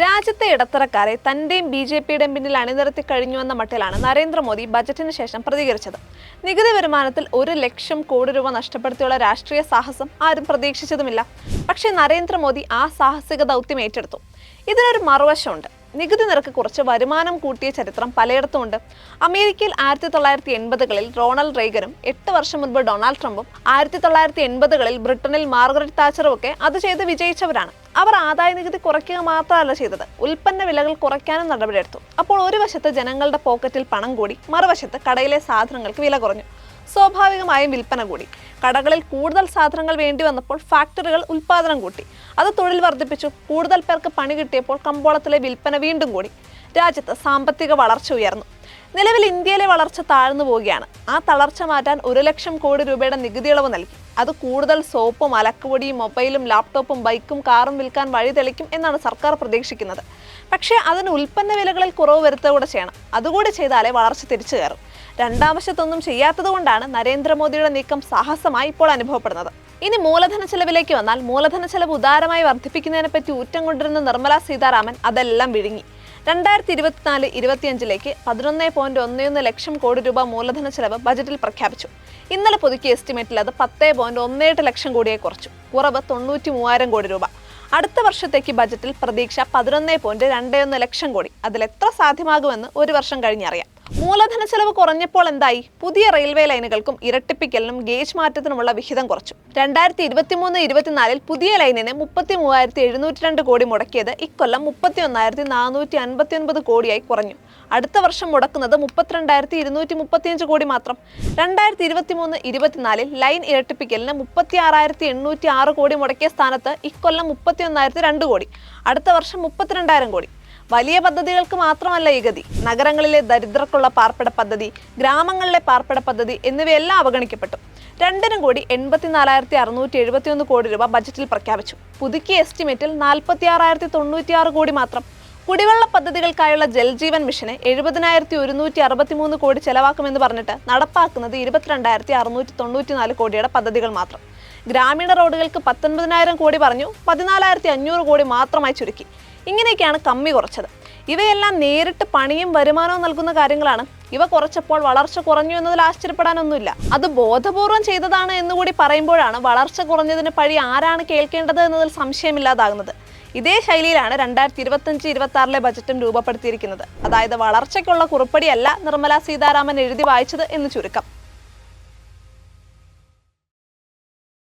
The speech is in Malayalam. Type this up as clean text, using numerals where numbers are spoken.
രാജ്യത്തെ ഇടത്തരക്കാരെ തന്റെയും ബി.ജെ.പിയുടെയും പിന്നിൽ അണിനിരത്തി കഴിഞ്ഞുവെന്ന മട്ടിലാണ് നരേന്ദ്രമോദി ബജറ്റിന് ശേഷം പ്രതികരിച്ചത്. നികുതി വരുമാനത്തിൽ 1 ലക്ഷം കോടി രൂപ നഷ്ടപ്പെടുത്തിയുള്ള രാഷ്ട്രീയ സാഹസം ആരും പ്രതീക്ഷിച്ചതുമില്ല. പക്ഷേ നരേന്ദ്രമോദി ആ സാഹസിക ദൗത്യം ഏറ്റെടുത്തു. ഇതിനൊരു മറുവശമുണ്ട്. നികുതി നിരക്ക് കുറച്ച് വരുമാനം കൂട്ടിയ ചരിത്രം പലയിടത്തുമുണ്ട്. അമേരിക്കയിൽ 1980കളിൽ റൊണാൾഡ് റീഗനും 8 വർഷം മുൻപ് ഡൊണാൾഡ് ട്രംപും 1980കളിൽ ബ്രിട്ടനിൽ മാർഗരറ്റ് താച്ചറും ഒക്കെ അത് ചെയ്ത് വിജയിച്ചവരാണ്. അവർ ആദായ നികുതി കുറയ്ക്കുക മാത്രമല്ല ചെയ്തത്, ഉൽപ്പന്ന വിലകൾ കുറയ്ക്കാനും നടപടിയെടുത്തു. അപ്പോൾ ഒരു വശത്ത് ജനങ്ങളുടെ പോക്കറ്റിൽ പണം കൂടി, മറുവശത്ത് കടയിലെ സാധനങ്ങൾക്ക് വില കുറഞ്ഞു. സ്വാഭാവികമായും വിൽപ്പന കൂടി. കടകളിൽ കൂടുതൽ സാധനങ്ങൾ വേണ്ടി വന്നപ്പോൾ ഫാക്ടറികൾ ഉൽപ്പാദനം കൂട്ടി. അത് തൊഴിൽ വർദ്ധിപ്പിച്ചു. കൂടുതൽ പേർക്ക് പണി കിട്ടിയപ്പോൾ കമ്പോളത്തിലെ വിൽപ്പന വീണ്ടും കൂടി. രാജ്യത്ത് സാമ്പത്തിക വളർച്ച ഉയർന്നു. നിലവിൽ ഇന്ത്യയിലെ വളർച്ച താഴ്ന്നു പോവുകയാണ്. ആ തളർച്ച മാറ്റാൻ 1 ലക്ഷം കോടി രൂപയുടെ നികുതി ഇളവ് നൽകി. അത് കൂടുതൽ സോപ്പും അലക്കുപൊടിയും മൊബൈലും ലാപ്ടോപ്പും ബൈക്കും കാറും വിൽക്കാൻ വഴി തെളിക്കും എന്നാണ് സർക്കാർ പ്രതീക്ഷിക്കുന്നത്. പക്ഷേ അതിന് ഉൽപ്പന്ന വിലകളിൽ കുറവ് വരുത്തുകൂടെ ചെയ്യണം. അതുകൂടി ചെയ്താലേ വളർച്ച തിരിച്ചു കയറും. രണ്ടാം വശത്തൊന്നും ചെയ്യാത്തതുകൊണ്ടാണ് നരേന്ദ്രമോദിയുടെ നീക്കം സാഹസമായി ഇപ്പോൾ അനുഭവപ്പെടുന്നത്. ഇനി മൂലധന ചെലവിലേക്ക് വന്നാൽ, മൂലധന ചെലവ് ഉദാരമായി വർദ്ധിപ്പിക്കുന്നതിനെപ്പറ്റി ഊറ്റം കൊണ്ടിരുന്ന നിർമ്മല സീതാരാമൻ അതെല്ലാം വിഴുങ്ങി. 2024-25ലേക്ക് 11.11 ലക്ഷം കോടി രൂപ മൂലധന ചെലവ് ബജറ്റിൽ പ്രഖ്യാപിച്ചു. ഇന്നലെ പുതുക്കിയ എസ്റ്റിമേറ്റിൽ അത് 10.18 ലക്ഷം കോടിയായി കുറച്ചു. കുറവ് 93,000 കോടി രൂപ. അടുത്ത വർഷത്തേക്ക് ബജറ്റിൽ പ്രതീക്ഷ 11.21 ലക്ഷം കോടി. അതിലെത്ര സാധ്യമാകുമെന്ന് ഒരു വർഷം കഴിഞ്ഞറിയാം. മൂലധന ചെലവ് കുറഞ്ഞപ്പോൾ എന്തായി? പുതിയ റെയിൽവേ ലൈനുകൾക്കും ഇരട്ടിപ്പിക്കലിനും ഗേജ് മാറ്റത്തിനുമുള്ള വിഹിതം കുറച്ചു. 2023-24 പുതിയ ലൈനിന് 33,702 കോടി മുടക്കിയത് ഇക്കൊല്ലം 31,459 കോടിയായി കുറഞ്ഞു. അടുത്ത വർഷം മുടക്കുന്നത് 32,235 കോടി മാത്രം. 2023-24 ലൈൻ ഇരട്ടിപ്പിക്കലിന് 36,806 കോടി മുടക്കിയ സ്ഥാനത്ത് ഇക്കൊല്ലം 31,002 കോടി. അടുത്ത വർഷം 32,000 കോടി. വലിയ പദ്ധതികൾക്ക് മാത്രമല്ല ഈ ഗതി. നഗരങ്ങളിലെ ദരിദ്രർക്കുള്ള പാർപ്പിട പദ്ധതി, ഗ്രാമങ്ങളിലെ പാർപ്പിട പദ്ധതി എന്നിവയെല്ലാം അവഗണിക്കപ്പെട്ടു. 2,84,671 കോടി രൂപ ബജറ്റിൽ പ്രഖ്യാപിച്ചു. പുതുക്കിയ എസ്റ്റിമേറ്റിൽ 46,096 കോടി മാത്രം. കുടിവെള്ള പദ്ധതികൾക്കായുള്ള ജൽജീവൻ മിഷന് 70,163 കോടി ചെലവാക്കുമെന്ന് പറഞ്ഞിട്ട് നടപ്പാക്കുന്നത് 22,694 കോടിയുടെ പദ്ധതികൾ മാത്രം. ഗ്രാമീണ റോഡുകൾക്ക് 19,000 കോടി പറഞ്ഞു, 14,500 കോടി മാത്രമായി ചുരുക്കി. ഇങ്ങനെയൊക്കെയാണ് കമ്മി കുറച്ചത്. ഇവയെല്ലാം നേരിട്ട് പണിയും വരുമാനവും നൽകുന്ന കാര്യങ്ങളാണ്. ഇവ കുറച്ചപ്പോൾ വളർച്ച കുറഞ്ഞു എന്നതിൽ ആശ്ചര്യപ്പെടാനൊന്നുമില്ല. അത് ബോധപൂർവം ചെയ്തതാണ് എന്നുകൂടി പറയുമ്പോഴാണ് വളർച്ച കുറഞ്ഞതിന് പഴി ആരാണ് കേൾക്കേണ്ടത് എന്നതിൽ സംശയമില്ലാതാകുന്നത്. ഇതേ ശൈലിയിലാണ് 2025-26 ബജറ്റും രൂപപ്പെടുത്തിയിരിക്കുന്നത്. അതായത് വളർച്ചയ്ക്കുള്ള കുറിപ്പടിയല്ല നിർമ്മല സീതാരാമൻ എഴുതി വായിച്ചത് എന്ന് ചുരുക്കം.